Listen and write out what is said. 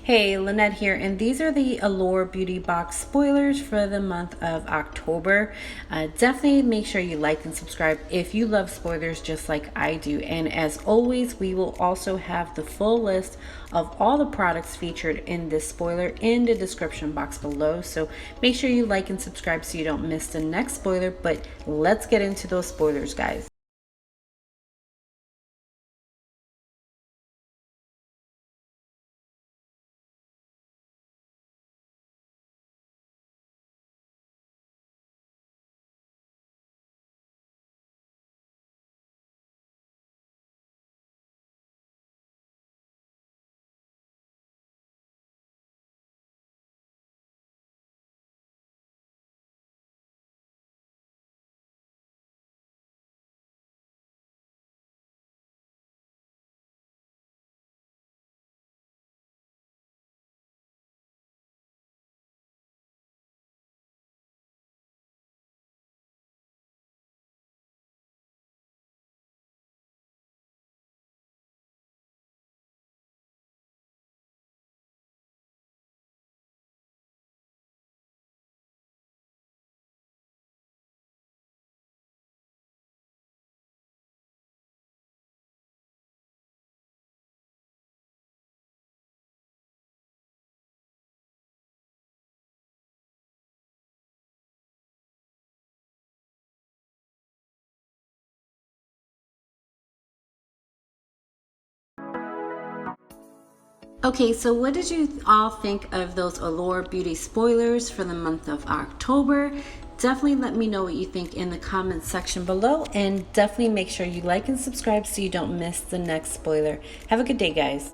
Hey, Lynette here, and these are the Allure Beauty Box spoilers for the month of October. Definitely make sure you like and subscribe if you love spoilers just like I do. And as always, we will also have the full list of all the products featured in this spoiler in the description box below. So make sure you like and subscribe so you don't miss the next spoiler. But let's get into those spoilers, guys. Okay, so what did you all think of those Allure Beauty spoilers for the month of October? Definitely let me know what you think in the comments section below, and definitely make sure you like and subscribe so you don't miss the next spoiler. Have a good day, guys.